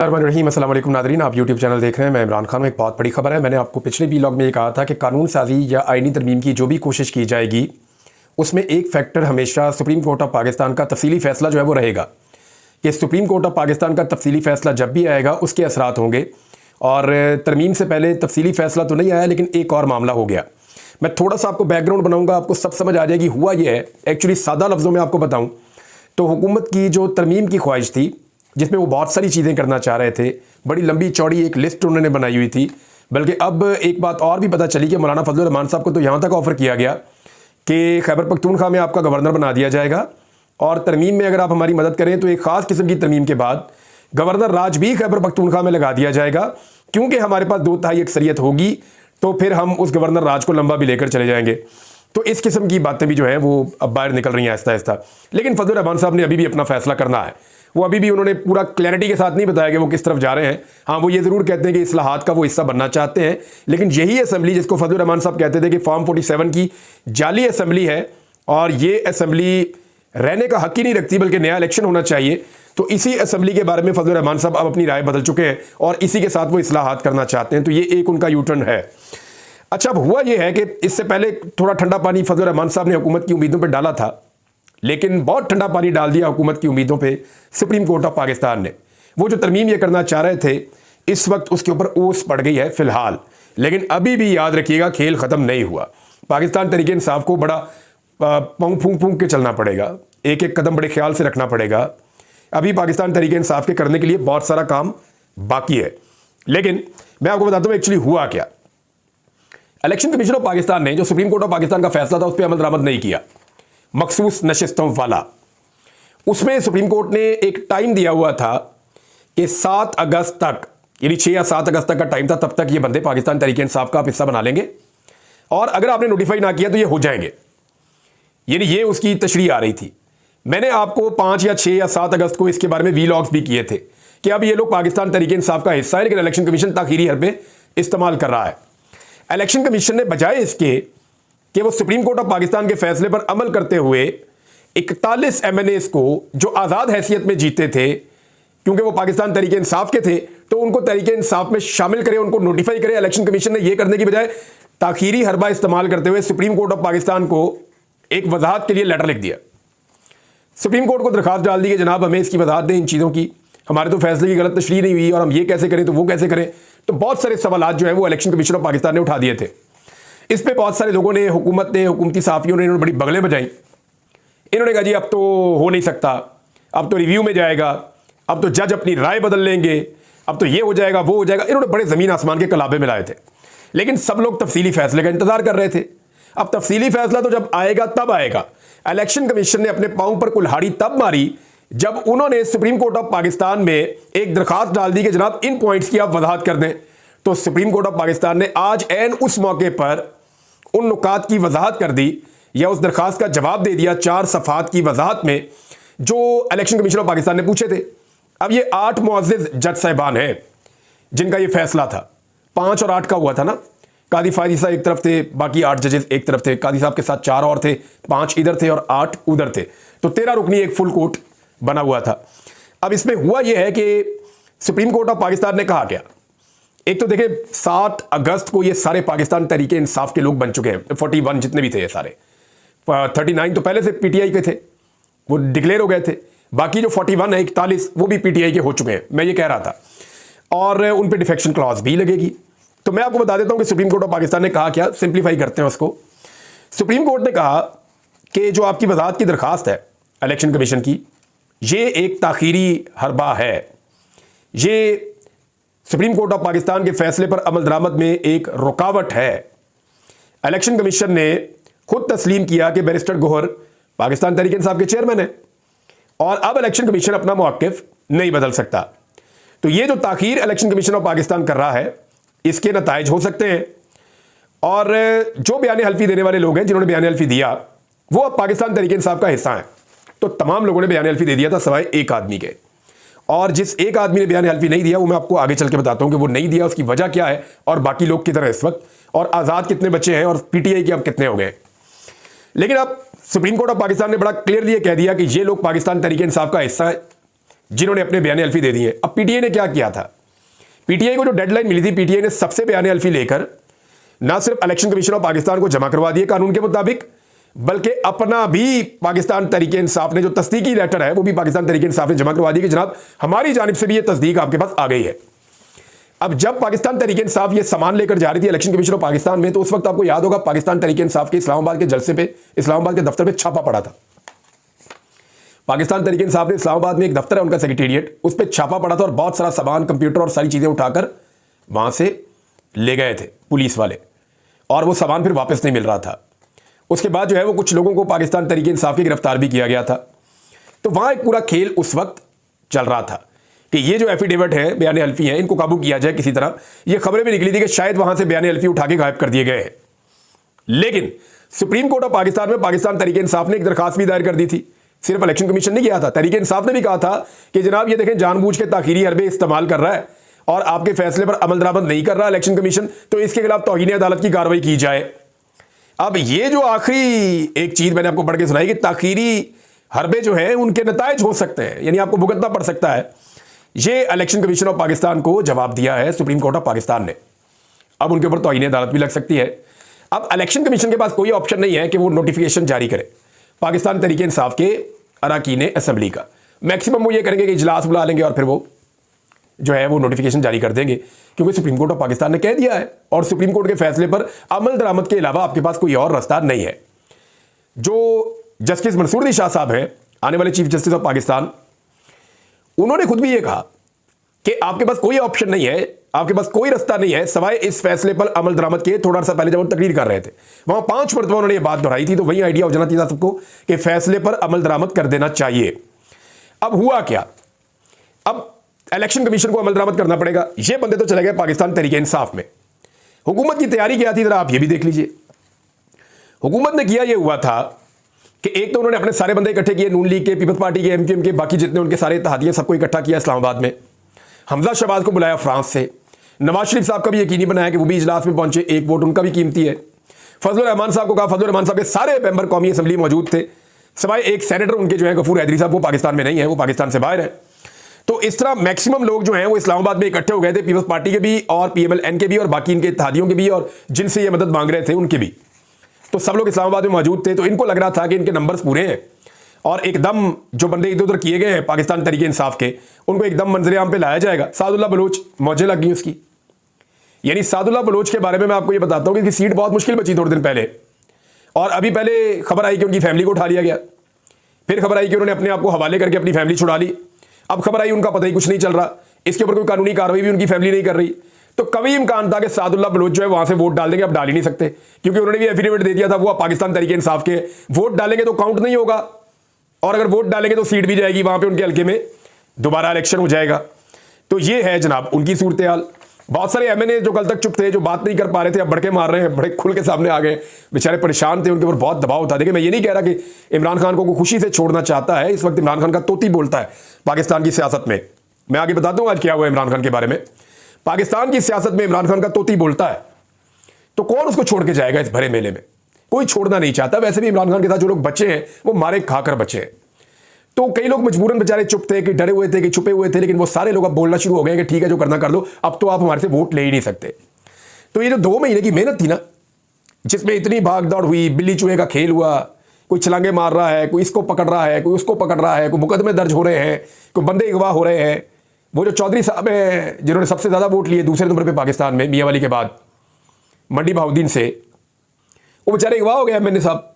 रहीम अस्सलाम वालेकुम नादरीन, आप यूट्यूब चैनल देख रहे हैं। मैं इमरान खान हूं। एक बहुत बड़ी खबर है। मैंने आपको पिछले व्लॉग में ये कहा था कि कानून साजी या आईनी तरमीम की जो भी कोशिश की जाएगी उसमें एक फैक्टर हमेशा सुप्रीम कोर्ट ऑफ पाकिस्तान का तफसीली फ़ैसला जो है वो रहेगा कि सुप्रीम कोर्ट ऑफ पाकिस्तान का तफसीली फ़ैसला जब भी आएगा उसके असरात होंगे। और तरमीम से पहले तफसीली फ़ैसला तो नहीं आया, लेकिन एक और मामला हो गया। मैं थोड़ा सा आपको बैकग्राउंड बनाऊँगा, आपको सब समझ आ जाएगी। हुआ ये है, एक्चुअली सादा लफ्ज़ों में आपको बताऊँ तो हुकूमत की जो तरमीम की ख्वाहिश थी जिसमें वो बहुत सारी चीज़ें करना चाह रहे थे, बड़ी लंबी चौड़ी एक लिस्ट उन्होंने बनाई हुई थी। बल्कि अब एक बात और भी पता चली कि मौलाना फजलुर रहमान साहब को तो यहाँ तक ऑफ़र किया गया कि खैबर पख्तूनख्वा में आपका गवर्नर बना दिया जाएगा और तरमीम में अगर आप हमारी मदद करें तो एक ख़ास किस्म की तरमीम के बाद गवर्नर राज भी खैबर पख्तूनख्वा में लगा दिया जाएगा, क्योंकि हमारे पास 2/3 अक्सरियत होगी तो फिर हम उस गवर्नर राज को लंबा भी लेकर चले जाएंगे। तो इस किस्म की बातें भी जो हैं वो अब बाहर निकल रही हैं आहिस्ता आहिस्ता। लेकिन फजलुर रहमान साहब ने अभी भी अपना फैसला करना है। वो अभी भी उन्होंने पूरा क्लैरिटी के साथ नहीं बताया कि वो किस तरफ जा रहे हैं। हाँ, वो ये ज़रूर कहते हैं कि इस्लाहात का वो हिस्सा बनना चाहते हैं, लेकिन यही असम्बली जिसको फजलुर रहमान साहब कहते थे कि फॉर्म 47 की जाली असम्बली है और ये असम्बली रहने का हक ही नहीं रखती, बल्कि नया इलेक्शन होना चाहिए। तो इसी असम्बली के बारे में फजलुर रहमान साहब अब अपनी राय बदल चुके हैं और इसी के साथ वो इस्लाहात करना चाहते हैं। तो ये एक उनका यूटर्न है। अच्छा, अब हुआ ये है कि इससे पहले थोड़ा ठंडा पानी फजलुर रहमान साहब ने हुकूमत की उम्मीदों पर डाला था, लेकिन बहुत ठंडा पानी डाल दिया हुकूमत की उम्मीदों पे सुप्रीम कोर्ट ऑफ पाकिस्तान ने। वो जो तरमीम ये करना चाह रहे थे इस वक्त उसके ऊपर ओस पड़ गई है फ़िलहाल। लेकिन अभी भी याद रखिएगा, खेल ख़त्म नहीं हुआ। पाकिस्तान तहरीक इंसाफ को बड़ा फूंक के चलना पड़ेगा, एक एक कदम बड़े ख्याल से रखना पड़ेगा। अभी पाकिस्तान तहरीक इंसाफ के करने के लिए बहुत सारा काम बाकी है। लेकिन मैं आपको बताता हूँ एक्चुअली हुआ क्या। इलेक्शन कमीशन ऑफ पाकिस्तान ने जो सुप्रीम कोर्ट ऑफ पाकिस्तान का फैसला था उस पर अमल दरामद नहीं किया, मखसूस नशिस्तों वाला। उसमें सुप्रीम कोर्ट ने एक टाइम दिया हुआ था कि 7 अगस्त तक, यानी 6 या 7 अगस्त तक का टाइम था, तब तक ये बंदे पाकिस्तान तहरीक इंसाफ का आप हिस्सा बना लेंगे और अगर आपने नोटिफाई ना किया तो ये हो जाएंगे। यानी ये उसकी तशरीह आ रही थी। मैंने आपको 5 या 6 या 7 अगस्त को इसके बारे में वीलॉग्स भी किए थे कि अब ये लोग पाकिस्तान तहरीक इंसाफ का हिस्सा है, लेकिन इलेक्शन कमीशन ताखीरी हरबे इस्तेमाल कर रहा है। इलेक्शन कमीशन ने बजाय इसके कि वो सुप्रीम कोर्ट ऑफ पाकिस्तान के फैसले पर अमल करते हुए 41 MNAs को जो आज़ाद हैसियत में जीते थे, क्योंकि वो पाकिस्तान तहरीक इंसाफ के थे, तो उनको तहरीक इंसाफ में शामिल करें, उनको नोटिफाई करें। इलेक्शन कमीशन ने ये करने की बजाय ताखीरी हरबा इस्तेमाल करते हुए सुप्रीम कोर्ट ऑफ पाकिस्तान को एक वजाहत के लिए लेटर लिख दिया। सुप्रीम कोर्ट को दरखास्त डाल दी कि जनाब हमें इसकी वजाहत दें इन चीज़ों की, हमारे तो फैसले की गलत तशरीह नहीं हुई और हम ये कैसे करें तो वो कैसे करें। तो बहुत सारे सवाल जो है वो इलेक्शन कमीशन ऑफ पाकिस्तान ने उठा दिए थे। इस पे बहुत सारे लोगों ने, हुकूमत ने, हुकूमती सहाफ़ियों ने, इन्होंने बड़ी बगलें बजाई। इन्होंने कहा जी अब तो हो नहीं सकता, अब तो रिव्यू में जाएगा, अब तो जज अपनी राय बदल लेंगे, अब तो ये हो जाएगा वो हो जाएगा। इन्होंने बड़े ज़मीन आसमान के कलाबे मिलाए थे, लेकिन सब लोग तफसीली फैसले का इंतजार कर रहे थे। अब तफसीली फैसला तो जब आएगा तब आएगा। इलेक्शन कमीशन ने अपने पाँव पर कुल्हाड़ी तब मारी जब उन्होंने सुप्रीम कोर्ट ऑफ पाकिस्तान में एक दरखास्त डाल दी कि जनाब इन पॉइंट्स की आप वजाहत कर दें। तो सुप्रीम कोर्ट ऑफ पाकिस्तान ने आज ऐन उस मौके पर उन नुकात की वजाहत कर दी या उस दरखास्त का जवाब दे दिया 4 सफ़ात की वजाहत में जो इलेक्शन कमीशन ऑफ पाकिस्तान ने पूछे थे। अब ये 8 मुअज़्ज़िज़ जज साहिबान हैं जिनका ये फैसला था। 5 और 8 का हुआ था ना, कादी फायदी साहब एक तरफ थे, बाकी 8 जजेस एक तरफ थे, कादी साहब के साथ 4 और थे, 5 इधर थे और 8 उधर थे। तो 13 रुकनी एक फुल कोर्ट बना हुआ था। अब इसमें हुआ यह है कि सुप्रीम कोर्ट ऑफ पाकिस्तान ने कहा क्या, एक तो देखिए 7 अगस्त को ये सारे पाकिस्तान तहरीक इंसाफ के लोग बन चुके हैं। 41 जितने भी थे ये सारे, 39 तो पहले से पीटीआई के थे, वो डिक्लेयर हो गए थे। बाकी जो 41 है 41 वो भी पीटीआई के हो चुके हैं, मैं ये कह रहा था। और उन पे डिफेक्शन क्लॉज भी लगेगी। तो मैं आपको बता देता हूं कि सुप्रीम कोर्ट ऑफ पाकिस्तान ने कहा क्या, सिंप्लीफाई करते हैं उसको। सुप्रीम कोर्ट ने कहा कि जो आपकी वजाहत की दरखास्त है इलेक्शन कमीशन की, ये एक ताखीरी हरबा है, ये सुप्रीम कोर्ट ऑफ पाकिस्तान के फैसले पर अमल दरामद में एक रुकावट है। इलेक्शन कमीशन ने खुद तस्लीम किया कि बैरिस्टर गोहर पाकिस्तान तहरीक इंसाफ के चेयरमैन है और अब इलेक्शन कमीशन अपना मौक़िफ़ नहीं बदल सकता। तो ये जो ताखीर इलेक्शन कमीशन ऑफ पाकिस्तान कर रहा है इसके नताइज हो सकते हैं। और जो बयान हल्फी देने वाले लोग हैं जिन्होंने बयान हल्फी दिया वो अब पाकिस्तान तहरीक इंसाफ का हिस्सा हैं। तो तमाम लोगों ने बयान हल्फी दे दिया था सिवाय एक आदमी के, और जिस एक आदमी ने बयान हल्फी नहीं दिया वो मैं आपको आगे चल के बताता हूं कि वो नहीं दिया, उसकी वजह क्या है और बाकी लोग किधर हैं इस वक्त, और आज़ाद कितने बच्चे हैं और पीटीआई के अब कितने हो गए। लेकिन अब सुप्रीम कोर्ट ऑफ पाकिस्तान ने बड़ा क्लियरली कह दिया कि ये लोग पाकिस्तान तहरीक इंसाफ का हिस्सा है, जिन्होंने अपने बयान अल्फी दे दिए। अब पीटीआई ने क्या किया था, पीटीआई को जो डेडलाइन मिली थी, पीटीआई ने सबसे बयान अल्फी लेकर ना सिर्फ इलेक्शन कमीशन ऑफ पाकिस्तान को जमा करवा दिए कानून के मुताबिक, बल्कि अपना भी पाकिस्तान तहरीक इंसाफ ने जो तस्दीकी लेटर है वो भी पाकिस्तान तहरीक इंसाफ ने जमा करवा दिया कि जनाब हमारी जानिब से भी ये तस्दीक आपके पास आ गई है। अब जब पाकिस्तान तहरीक इंसाफ ये सामान लेकर जा रही थी इलेक्शन कमीशन ऑफ पाकिस्तान में, तो उस वक्त आपको याद होगा पाकिस्तान तहरीक इंसाफ के इस्लामाबाद के जलसे पे, इस्लामाबाद के दफ्तर पे छापा पड़ा था। पाकिस्तान तहरीक इंसाफ ने इस्लामाबाद में एक दफ्तर है उनका सेक्रेटेरिएट, उस पर छापा पड़ा था और बहुत सारा सामान, कंप्यूटर और सारी चीजें उठाकर वहां से ले गए थे पुलिस वाले, और वो सामान फिर वापस नहीं मिल रहा था। उसके बाद जो है वो कुछ लोगों को पाकिस्तान तहरीक इंसाफ की गिरफ्तार भी किया गया था। तो वहां एक पूरा खेल उस वक्त चल रहा था कि ये जो एफिडेविट है, बयान अल्फी है, इनको काबू किया जाए किसी तरह। ये खबरें भी निकली थी कि शायद वहां से बयान अल्फी उठा के गायब कर दिए गए हैं। लेकिन सुप्रीम कोर्ट ऑफ पाकिस्तान में पाकिस्तान तहरीक इंसाफ ने एक दरखास्त भी दायर कर दी थी। सिर्फ इलेक्शन कमीशन ने किया था, तहरीक इंसाफ ने भी कहा था कि जनाब ये देखें जानबूझ के ताखीरी हरबे इस्तेमाल कर रहा है और आपके फैसले पर अमल दरामद नहीं कर रहा इलेक्शन कमीशन, तो इसके खिलाफ तौहीन अदालत की कार्रवाई की जाए। अब ये जो आखिरी एक चीज मैंने आपको पढ़ के सुनाई कि ताखीरी हरबे जो है उनके नतायज हो सकते हैं, यानी आपको भुगतना पड़ सकता है। ये इलेक्शन कमीशन ऑफ पाकिस्तान को जवाब दिया है सुप्रीम कोर्ट ऑफ पाकिस्तान ने। अब उनके ऊपर तौहीन अदालत भी लग सकती है। अब इलेक्शन कमीशन के पास कोई ऑप्शन नहीं है कि वो नोटिफिकेशन जारी करे पाकिस्तान तहरीक इंसाफ के अरकान असेंबली का। मैक्सिमम वो ये करेंगे कि इजलास बुला लेंगे और फिर वो जो है वो नोटिफिकेशन जारी कर देंगे, क्योंकि सुप्रीम कोर्ट ऑफ पाकिस्तान ने कह दिया है और सुप्रीम कोर्ट के फैसले पर अमल दरामद के अलावा आपके पास कोई और रास्ता नहीं है। जो जस्टिस मंसूर अली शाह साहब हैं, आने वाले चीफ जस्टिस ऑफ पाकिस्तान, उन्होंने खुद भी ये कहा कि आपके पास कोई ऑप्शन नहीं है, आपके पास कोई रास्ता नहीं है सवाए इस फैसले पर अमल दरामद के। थोड़ा सा पहले जब वो तकरीर कर रहे थे वहां 5 मरतबा उन्होंने ये बात दोहराई थी, तो वही आइडिया हो जाना चाहिए सबको कि फैसले पर अमल दरामद कर देना चाहिए। अब हुआ क्या, अब इलेक्शन कमीशन को अमल दरामद करना पड़ेगा। ये बंदे तो चले गए पाकिस्तान तहरीक इंसाफ में। हुकूमत की तैयारी क्या थी, जरा आप ये भी देख लीजिए। हुकूमत ने किया ये हुआ था कि एक तो उन्होंने अपने सारे बंदे इकट्ठे किए, नून लीग के, पीपल्स पार्टी के, एमक्यूएम के, बाकी जितने उनके सारे इत्तेहादियों सबको इकट्ठा किया इस्लामाबाद में। हमजा शहबाज को बुलाया फ्रांस से। नवाज शरीफ साहब का भी यकीनी बनाया कि वो भी इजलास में पहुंचे, एक वोट उनका भी कीमती है। फजलुर रहमान साहब को कहा, फजलुर रहमान साहब के सारे मेंबर कौमी असम्बली मौजूद थे, सिवाय एक सेनेटर उनके जो है गफूर हैदरी साहब, वो पाकिस्तान में नहीं है, वो पाकिस्तान से बाहर है। तो इस तरह मैक्सिमम लोग जो हैं वो इस्लामाबाद में इकट्ठे हो गए थे, पीपल्स पार्टी के भी और पीएमएल-एन के भी और बाकी इनके इत्तेहादियों के भी और जिनसे ये मदद मांग रहे थे उनके भी। तो सब लोग इस्लामाबाद में मौजूद थे। तो इनको लग रहा था कि इनके नंबर्स पूरे हैं और एकदम जो बंदे इधर उधर किए गए हैं पाकिस्तान तहरीक इंसाफ के, उनको एकदम मंजर-ए-आम पे लाया जाएगा। सादुल्लाह बलोच मौजें लग गई उसकी। यानी सादुल्लाह बलोच के बारे में मैं आपको ये बताता हूँ कि सीट बहुत मुश्किल बची थोड़े दिन पहले, और अभी पहले खबर आई कि उनकी फैमिली को उठा लिया गया, फिर खबर आई कि उन्होंने अपने आप को हवाले करके अपनी फैमिली छुड़ा ली, अब खबर आई उनका पता ही कुछ नहीं चल रहा, इसके ऊपर कोई कानूनी कार्रवाई भी उनकी फैमिली नहीं कर रही। तो कभी इम्कान था कि सादुल्लाह बलोच जो है वहां से वोट डाल देंगे, अब डाल ही नहीं सकते, क्योंकि उन्होंने भी एफिडेविट दे दिया था वो पाकिस्तान तहरीक इंसाफ के। वोट डालेंगे तो काउंट नहीं होगा, और अगर वोट डालेंगे तो सीट भी जाएगी वहां पे, उनके हल्के में दोबारा इलेक्शन हो जाएगा। तो ये है जनाब उनकी सूरत हाल। बहुत सारे एमएनए जो कल तक चुप थे, जो बात नहीं कर पा रहे थे, अब बड़के मार रहे हैं, बड़े खुल के सामने आ गए। बेचारे परेशान थे, उनके ऊपर बहुत दबाव था। देखिए मैं ये नहीं कह रहा कि इमरान खान को खुशी से छोड़ना चाहता है, इस वक्त इमरान खान का तोती बोलता है पाकिस्तान की सियासत में। मैं आगे बताता हूं आज क्या हुआ इमरान खान के बारे में। पाकिस्तान की सियासत में इमरान खान का तोती बोलता है, तो कौन उसको छोड़ के जाएगा इस भरे मेले में? कोई छोड़ना नहीं चाहता। वैसे भी इमरान खान के साथ जो लोग बचे हैं वो मारे खाकर बचे हैं। तो कई लोग मजबूरन बेचारे चुप थे, कि डरे हुए थे, कि छुपे हुए थे, लेकिन वो सारे लोग अब बोलना शुरू हो गए कि ठीक है जो करना कर लो, अब तो आप हमारे से वोट ले ही नहीं सकते। तो ये जो 2 महीने की मेहनत थी ना, जिसमें इतनी भाग दौड़ हुई, बिल्ली चूहे का खेल हुआ, कोई छलांगे मार रहा है, कोई इसको पकड़ रहा है, कोई उसको पकड़ रहा है, कोई मुकदमे दर्ज हो रहे हैं, कोई बंदे अगवा हो रहे हैं। वो जो चौधरी साहब हैं जिन्होंने सबसे ज़्यादा वोट लिए दूसरे नंबर पर पाकिस्तान में मियाँ वाली के बाद, मंडी बहाउद्दीन से, वो बेचारे अगवा हो गए एमएनए साहब।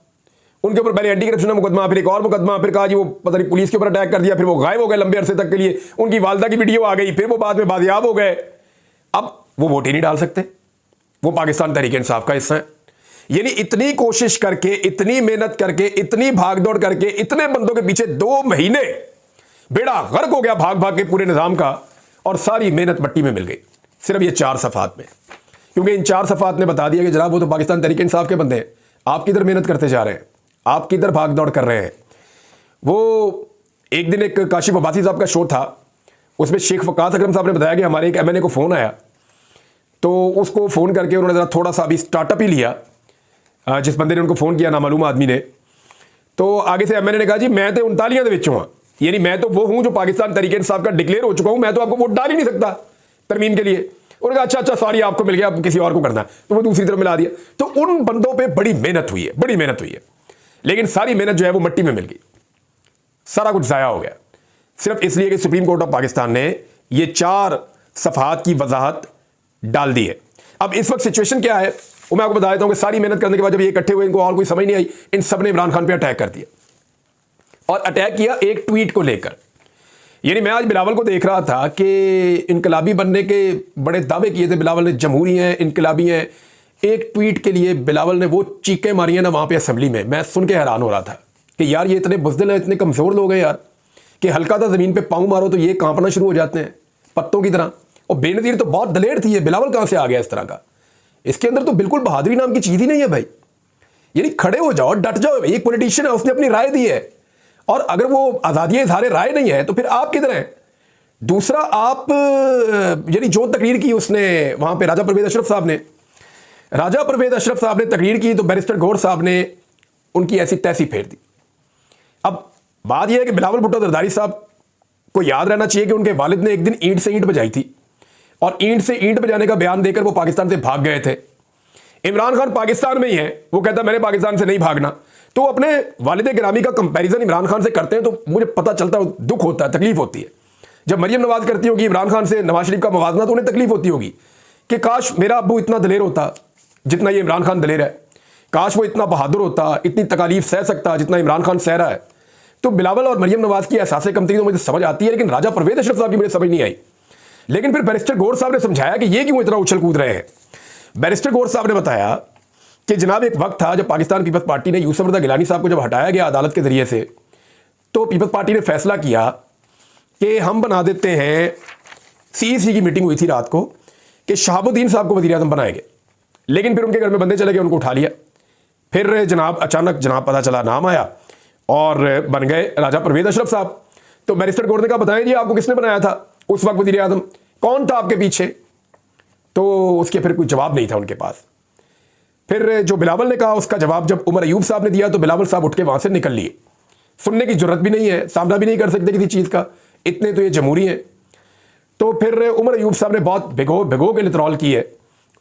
उनके ऊपर पहले एंटी करप्शन मुकदमा, फिर एक और मुकदमा, फिर कहा जी वो पता नहीं पुलिस के ऊपर अटैक कर दिया, फिर वो गायब हो गए लंबे अरसे तक के लिए। उनकी वालदा की वीडियो आ गई, फिर वो बाद में बाजियाब हो गए। अब वो वोट ही नहीं डाल सकते, वो पाकिस्तान तहरीक इंसाफ का हिस्सा है। यानी इतनी कोशिश करके, इतनी मेहनत करके, इतनी भागदौड़ करके, इतने बंदों के पीछे 2 महीने बेड़ा गर्क हो गया भाग भाग के पूरे निजाम का, और सारी मेहनत मट्टी में मिल गई सिर्फ ये 4 सफात में। क्योंकि इन 4 सफात ने बता दिया कि जनाब वो तो पाकिस्तान तहरीक इंसाफ के बंदे हैं, आप किधर मेहनत करते जा रहे हैं, आप किधर भाग दौड़ कर रहे हैं। वो एक दिन एक काशिफ अब्बासी साहब का शो था, उसमें शेख वकास अकरम साहब ने बताया कि हमारे एक एमएनए को फ़ोन आया, तो उसको फ़ोन करके उन्होंने ज़रा थोड़ा सा अभी स्टार्टअप ही लिया। जिस बंदे ने उनको फ़ोन किया, नामालूम आदमी ने, तो आगे से एमएनए ने कहा जी मैं तो 39 ਦੇ ਵਿੱਚੋਂ हाँ, यानी मैं तो वो हूं जो पाकिस्तान तहरीक इंसाफ का डिक्लेयर हो चुका हूं, मैं तो आपको वोट डाल ही नहीं सकता तरमीम के लिए। उन्होंने कहा अच्छा सॉरी आपको मिल गया, अब किसी और को करना है, तो वो दूसरी तरफ मिला दिया। तो उन बंदों पे बड़ी मेहनत हुई है, बड़ी मेहनत हुई है, लेकिन सारी मेहनत जो है वो मिट्टी में मिल गई, सारा कुछ जाया हो गया, सिर्फ इसलिए कि सुप्रीम कोर्ट ऑफ पाकिस्तान ने ये 4 सफहात की वजाहत डाल दी है। अब इस वक्त सिचुएशन क्या है वो मैं आपको बता देता हूं कि सारी मेहनत करने के बाद जब ये इकट्ठे हुए, इनको और कोई समझ नहीं आई, इन सब ने इमरान खान पे अटैक कर दिया। और अटैक किया एक ट्वीट को लेकर। यानी मैं आज बिलावल को देख रहा था कि इनकलाबी बनने के बड़े दावे किए थे बिलावल ने, जमहूरी हैं, इनकलाबी हैं। एक ट्वीट के लिए बिलावल ने वो चीखें मारी हैं ना वहाँ पे असेंबली में, मैं सुन के हैरान हो रहा था कि यार ये इतने बुज़दिल हैं, इतने कमज़ोर लोग हैं यार, कि हल्का सा ज़मीन पे पाँव मारो तो ये कांपना शुरू हो जाते हैं पत्तों की तरह। और बेनज़ीर तो बहुत दलेर थी, ये बिलावल कहाँ से आ गया इस तरह का? इसके अंदर तो बिल्कुल बहादुरी नाम की चीज़ ही नहीं है भाई। यानी खड़े हो जाओ, डट जाओ। एक पॉलिटिशियन है, उसने अपनी राय दी है, और अगर वो आज़ादी इज़हार राय नहीं है तो फिर आप किधर हैं? दूसरा, आप यानी जो तकरीर की उसने वहाँ पे राजा परवेज़ अशरफ साहब ने तकरीर की, तो बैरिस्टर गौर साहब ने उनकी ऐसी तैसी फेर दी। अब बात यह है कि बिलावल भुट्टो जरदारी साहब को याद रहना चाहिए कि उनके वालिद ने एक दिन ईंट से ईंट बजाई थी, और ईंट से ईंट बजाने का बयान देकर वो पाकिस्तान से भाग गए थे। इमरान खान पाकिस्तान में ही है, वो कहता मैंने पाकिस्तान से नहीं भागना। तो अपने वालिद गिरामी का कंपैरिजन इमरान खान से करते हैं, तो मुझे पता चलता है, दुख होता है, तकलीफ होती है। जब मरियम नवाज करती होगी इमरान खान से नवाज शरीफ का मवाजना, तो उन्हें तकलीफ होती होगी कि काश मेरा अब्बू इतना दलेर होता जितना ये इमरान खान दलेर है, काश वो इतना बहादुर होता, इतनी तकालीफ सह सकता जितना इमरान खान सह रहा है। तो बिलावल और मरियम नवाज की एहसास कमतरी तो मुझे समझ आती है, लेकिन राजा परवेज़ अशरफ साहब की मुझे समझ नहीं आई। लेकिन फिर बैरिस्टर गौर साहब ने समझाया कि ये क्यों इतना उछल कूद रहे हैं। बैरिस्टर गौर साहब ने बताया कि जनाब एक वक्त था जब पाकिस्तान पीपल्स पार्टी ने यूसुफ रज़ा गिलानी साहब को जब हटाया गया अदालत के जरिए से, तो पीपल्स पार्टी ने फैसला किया कि हम बना देते हैं, CEC की मीटिंग हुई थी रात को, कि शहाबुद्दीन साहब को वज़ीर आज़म बनाएंगे। लेकिन फिर उनके घर में बंदे चले गए, उनको उठा लिया। फिर जनाब अचानक जनाब पता चला, नाम आया और बन गए राजा परवेज़ अशरफ साहब। तो बैरिस्टर गौर ने कहा बताएं जी आपको किसने बनाया था उस वक्त वज़ीर आज़म, कौन था आपके पीछे? तो उसके फिर कोई जवाब नहीं था उनके पास। फिर जो बिलावल ने कहा उसका जवाब जब उमर अयूब साहब ने दिया, तो बिलावल साहब उठ के वहां से निकल लिए। सुनने की जरूरत भी नहीं है, सामना भी नहीं कर सकते किसी चीज़ का, इतने तो ये जमहूरी हैं। तो फिर उमर अयूब साहब ने बहुत भिगो के लितरॉल की है।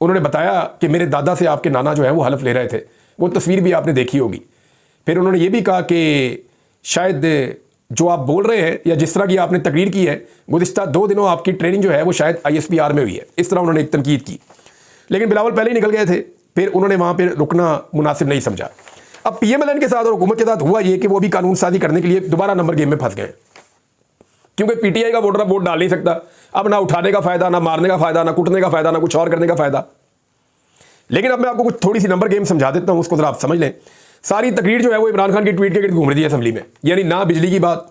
उन्होंने बताया कि मेरे दादा से आपके नाना जो है वो हलफ ले रहे थे, वो तस्वीर भी आपने देखी होगी। फिर उन्होंने ये भी कहा कि शायद जो आप बोल रहे हैं या जिस तरह की आपने तकरीर की है, गुज़िश्ता 2 दिनों आपकी ट्रेनिंग जो है वो शायद ISPR में हुई है, इस तरह उन्होंने एक तनकीद की। लेकिन बिलावल पहले ही निकल गए थे, फिर उन्होंने वहाँ पर रुकना मुनासिब नहीं समझा। अब PMLN के साथ और हुकूमत के साथ हुआ ये कि वो भी कानून साजी करने के लिए दोबारा नंबर गेम में फंस गए, क्योंकि PTI का वोटर अब वोट डाल नहीं सकता। अब ना उठाने का फायदा, ना मारने का फायदा, ना कुटने का फायदा, ना कुछ और करने का फायदा। लेकिन अब मैं आपको कुछ थोड़ी सी नंबर गेम समझा देता हूं, उसको जरा आप समझ लें। सारी तकरीर जो है वो इमरान खान की ट्वीट के गिर्द घूम रही है असेंबली में। यानी ना बिजली की बात,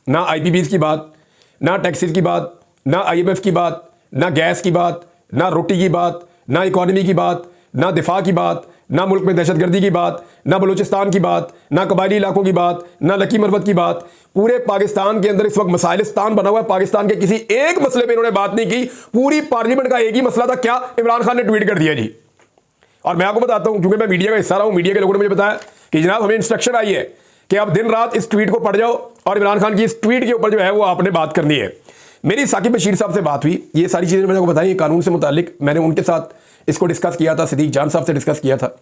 ना IPPs की बात, ना टैक्सेस की बात, ना IMF की बात, ना गैस की बात, ना रोटी की बात, ना इकॉनमी की बात, ना दिफा की बात, ना मुल्क में दहशतगर्दी की बात, ना बलूचिस्तान की बात, ना कबायली इलाकों की बात, ना लकी मरवत की बात। पूरे पाकिस्तान के अंदर इस वक्त मसाइलिस्तान बना हुआ है, पाकिस्तान के किसी एक मसले पे इन्होंने बात नहीं की। पूरी पार्लियामेंट का एक ही मसला था, क्या? इमरान खान ने ट्वीट कर दिया जी। और मैं आपको बताता हूं, क्योंकि मैं मीडिया का हिस्सा रहा हूं, मीडिया के लोगों ने मुझे बताया कि जनाब हमें इंस्ट्रक्शन आई है कि आप दिन रात इस ट्वीट को पढ़ जाओ और इमरान खान की इस ट्वीट के ऊपर जो है वो आपने बात करनी है। मेरी साकिब बशीर साहब से बात हुई, ये सारी चीज़ें मैंने आपको बताई कानून से मुतालिक। मैंने उनके साथ इसको डिस्कस किया था, सिद्दीक जान साहब से डिस्कस किया था,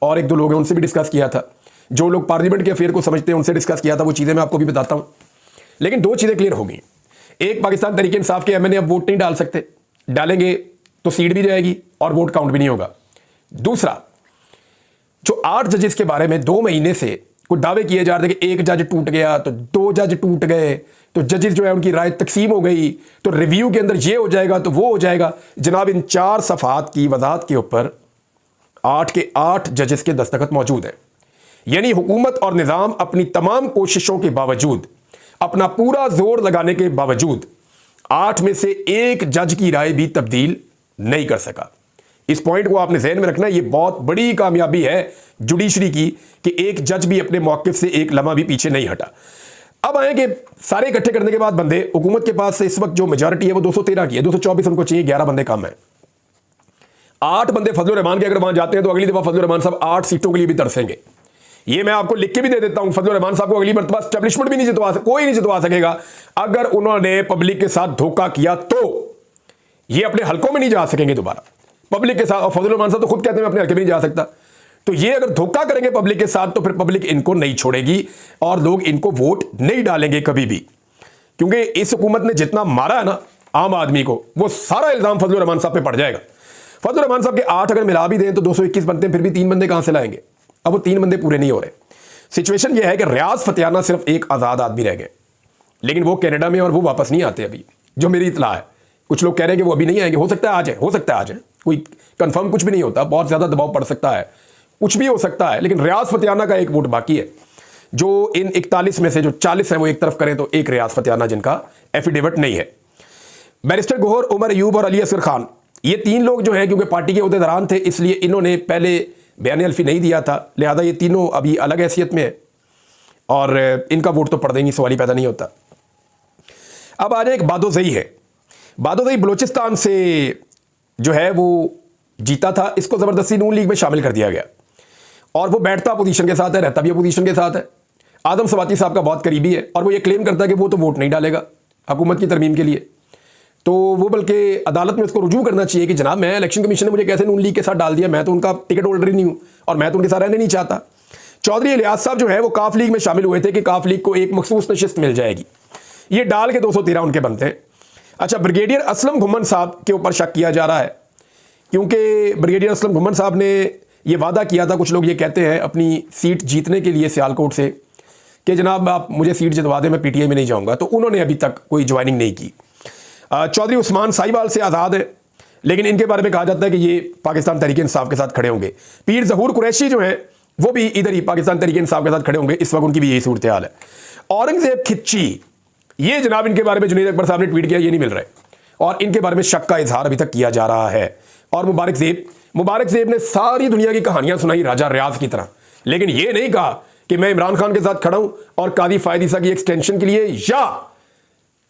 और 1-2 लोग हैं उनसे भी डिस्कस किया था। जो लोग पार्लियामेंट के अफेयर को समझते हैं उनसे डिस्कस किया था। वो चीज़ें मैं आपको भी बताता हूँ। लेकिन 2 चीज़ें क्लियर हो गई। एक, पाकिस्तान तहरीक इंसाफ के MNA अब वोट नहीं डाल सकते, डालेंगे तो सीट भी जाएगी और वोट काउंट भी नहीं होगा। दूसरा, जो 8 जजेस के बारे में 2 महीने से कुछ दावे किए जा रहे थे कि 1 जज टूट गया तो 2 जज टूट गए, तो जजेस जो है उनकी राय तकसीम हो गई, तो रिव्यू के अंदर ये हो जाएगा तो वो हो जाएगा। जनाब इन 4 सफ़हात की वजाहत के ऊपर 8 के 8 जजेस के दस्तखत मौजूद है। यानी हुकूमत और निज़ाम अपनी तमाम कोशिशों के बावजूद, अपना पूरा जोर लगाने के बावजूद 8 में से 1 जज की राय भी तब्दील नहीं कर सका। इस पॉइंट को आपने ज़हन में रखना है। ये बहुत बड़ी कामयाबी है जुडिशरी की कि 1 जज भी अपने मौक़िफ़ से 1 लम्हा भी पीछे नहीं हटा। अब आए कि सारे इकट्ठे करने के बाद बंदे, हुकूमत के पास इस वक्त जो मेजॉरिटी है वो 213 की है, 224 उनको चाहिए, 11 बंदे कम है। 8 बंदे फजलुर रहमान के अगर वहां जाते हैं तो अगली दफा फजलुर रहमान साहब 8 सीटों के लिए भी तरसेंगे। ये मैं आपको लिख के भी दे देता हूं, फजलुर रहमान साहब को अगली मर्तबा एस्टेब्लिशमेंट भी नहीं जितवा सकता, कोई नहीं जितवा सकेगा अगर उन्होंने पब्लिक के साथ धोखा किया तो ये अपने हलकों में नहीं जा सकेंगे दोबारा पब्लिक के साथ। और फजलुर रहमान साहब तो खुद कहते हैं मैं अपने हल्के में नहीं जा सकता। तो ये अगर धोखा करेंगे पब्लिक के साथ तो फिर पब्लिक इनको नहीं छोड़ेगी और लोग इनको वोट नहीं डालेंगे कभी भी, क्योंकि इस हुकूमत ने जितना मारा है ना आम आदमी को, वो सारा इल्जाम फजलुर रहमान साहब पे पड़ जाएगा। फजलुर रहमान साहब के 8 अगर मिला भी दें तो 221 बनते हैं, फिर भी 3 बंदे कहां से लाएंगे? अब वो 3 बंदे पूरे नहीं हो रहे। सिचुएशन ये है कि रियाज फतेहाना सिर्फ एक आजाद आदमी रह गए, लेकिन वो कनाडा में और वो वापस नहीं आते अभी, जो मेरी इतला है। कुछ लोग कह रहे हैं कि वो अभी नहीं आएंगे, हो सकता है आ जाए, हो सकता है आ जाए, कोई कंफर्म कुछ भी नहीं होता, बहुत ज्यादा दबाव पड़ सकता है, कुछ भी हो सकता है। लेकिन रियाज फतेहाना का एक वोट बाकी है, जो इन 41 में से जो 40 हैं वो एक तरफ करें तो एक रियाज फतेहाना जिनका एफिडेविट नहीं है। बैरिस्टर गौहर, उमर अयूब और अली असगर खान, ये 3 लोग जो हैं क्योंकि पार्टी के अहदेदारान थे इसलिए इन्होंने पहले बयान अल्फी नहीं दिया था, लिहाजा ये तीनों अभी अलग हैसियत में है और इनका वोट तो पड़ देंगी, सवाल ही पैदा नहीं होता। अब आ जाए एक बादोज़ई है। बादोज़ई बलोचिस्तान से जो है वो जीता था, इसको ज़बरदस्ती नून लीग में शामिल कर दिया गया और वो बैठता अपोजिशन के साथ है, रहता भी अपोजिशन के साथ है। आदम सवाती साहब का बहुत करीबी है और वो ये क्लेम करता है कि वो तो वोट नहीं डालेगा हुकूमत की तरमीम के लिए, तो वो बल्कि अदालत में उसको रुजू करना चाहिए कि जनाब मैं इलेक्शन कमीशन ने मुझे कैसे नून लीग के साथ डाल दिया, मैं तो उनका टिकट होल्डर ही नहीं हूं और मैं तो उनके साथ रहने नहीं चाहता। चौधरी इलियास साहब जो है वो काफ लीग में शामिल हुए थे कि काफ लीग को एक मखसूस नशिस्त मिल जाएगी, ये डाल के 213 उनके बनते हैं। अच्छा, ब्रिगेडियर असलम घुम्मन साहब के ऊपर शक किया जा रहा है क्योंकि ब्रिगेडियर असलम घुम्मन साहब ने ये वादा किया था, कुछ लोग ये कहते हैं अपनी सीट जीतने के लिए सियालकोट से कि जनाब आप मुझे सीट जितवा दें, मैं पीटीआई में नहीं जाऊंगा, तो उन्होंने अभी तक कोई ज्वाइनिंग नहीं की। चौधरी उस्मान साहिवाल से आज़ाद है, लेकिन इनके बारे में कहा जाता है कि ये पाकिस्तान तहरीक इंसाफ के साथ खड़े होंगे। पीर ज़हूर कुरैशी जो है वो भी इधर ही पाकिस्तान तहरीक इंसाफ के साथ खड़े होंगे, इस वक्त उनकी भी यही सूरत हाल है। औरंगजेब खिच्ची, ये जनाब इनके बारे में जुनैद अकबर साहब ने ट्वीट किया, ये नहीं मिल रहे और इनके बारे में शक का इजहार अभी तक किया जा रहा है। और मुबारक ज़ेब ने सारी दुनिया की कहानियां सुनाई राजा रियाज की तरह, लेकिन ये नहीं कहा कि मैं इमरान खान के साथ खड़ा हूं और कादी फायद ईसा की एक्सटेंशन के लिए या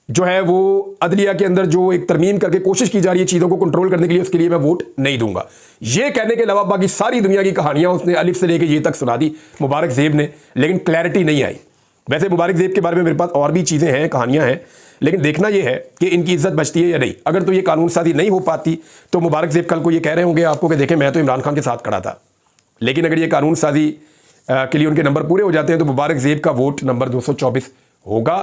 जो है वो अदलिया के अंदर जो एक तरमीम करके कोशिश की जा रही है चीज़ों को कंट्रोल करने के लिए, उसके लिए मैं वोट नहीं दूंगा। ये कहने के अलावा बाकी सारी दुनिया की कहानियां उसने अलिफ से लेकर ये तक सुना दी मुबारक ज़ेब ने, लेकिन क्लैरिटी नहीं आई। वैसे मुबारक ज़ेब के बारे में मेरे पास और भी चीज़ें हैं, कहानियां हैं, लेकिन देखना यह है कि इनकी इज्जत बचती है या नहीं। अगर तो ये कानून साजी नहीं हो पाती तो मुबारक ज़ेब कल को ये कह रहे होंगे आपको कि देखें मैं तो इमरान खान के साथ खड़ा था, लेकिन अगर ये कानून साजी के लिए उनके नंबर पूरे हो जाते हैं तो मुबारक ज़ेब का वोट नंबर 224 होगा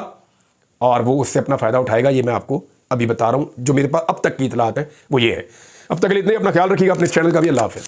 और वो उससे अपना फ़ायदा उठाएगा। ये मैं आपको अभी बता रहा हूँ, जो मेरे पास अब तक की इतलात है वो ये है। अब तक के लिए इतने, अपना ख्याल रखिएगा, अपने इस चैनल का भी। अल्लाह हाफ़िज़।